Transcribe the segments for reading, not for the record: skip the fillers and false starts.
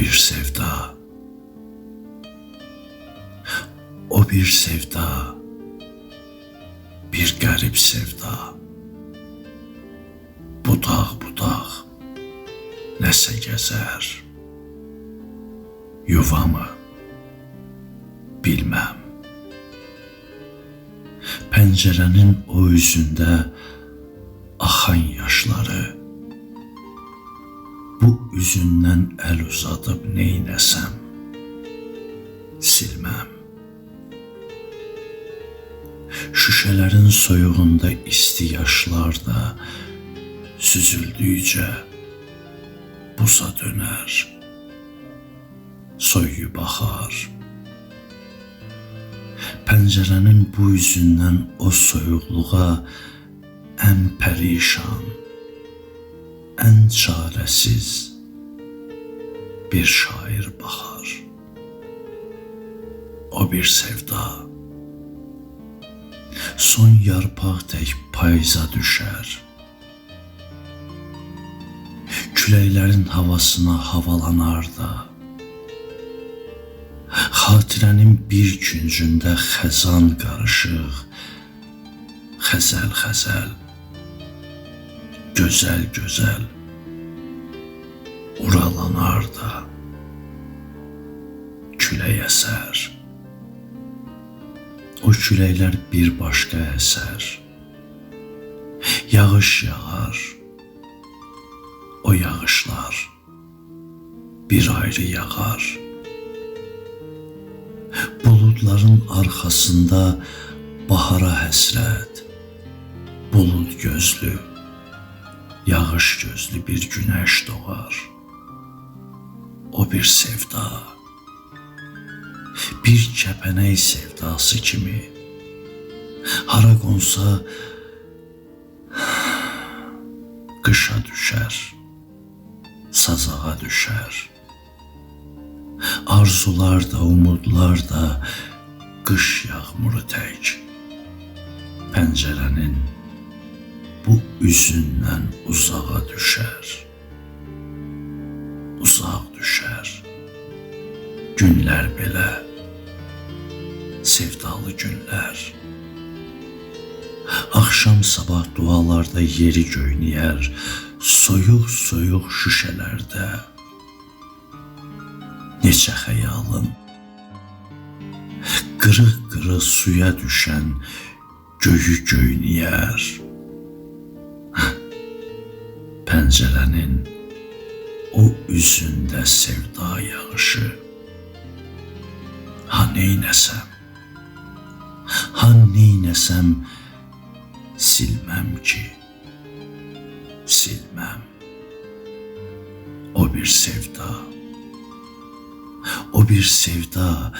bir sevda, o bir sevda, bir garip sevda. Budaq budaq nəsə gəzər, yuvamı bilməm. Pəncərənin o üzündə axan yaşları, bu üzündən əl uzadıb neynəsəm, silməm. Şüşələrin soyuğunda isti yaşlar da süzüldükcə buza dönər, soyuyub axar. Pəncərənin bu üzündən o soyuqluğa ən pərişan, ən çarəsiz bir şair baxar. O bir sevda, son yarpaq tək payıza düşər. Küləklərin havasına havalanar da, xatirənin bir küncündə xəzan qarışıq, xəzəl-xəzəl, gözəl-gözəl uralanar da, külək əsər. O küləklər bir başqa əsər, yağış yağar, o yağışlar bir ayrı yağar. Buludların arxasında bahara həsrət, bulud gözlü, yağış gözlü bir günəş doğar. O bir sevda, bir kəpənək sevdası kimi, hara qonsa qışa düşər, sazağa düşər. Arzular da, umudlar da qış yağmuru tək pəncərənin bu üzündən uzağa düşər, uzaq düşər. Günlər belə, sevdalı günlər. Axşam sabah dualarda yeri göynəyər, soyuq-soyuq şüşələrdə neçə xəyalın, qırıq-qırıq suya düşən göyü göynəyər. Pəncərənin o üzündə sevda yağışı. Ha neynəsəm, ha neynəsəm, silməm ki, silməm. O bir sevda, o bir sevda,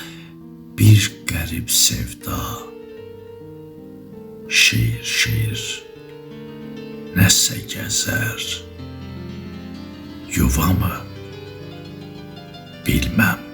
bir qərib sevda. Şeir nəsə gəzər, yuvamı bilməm.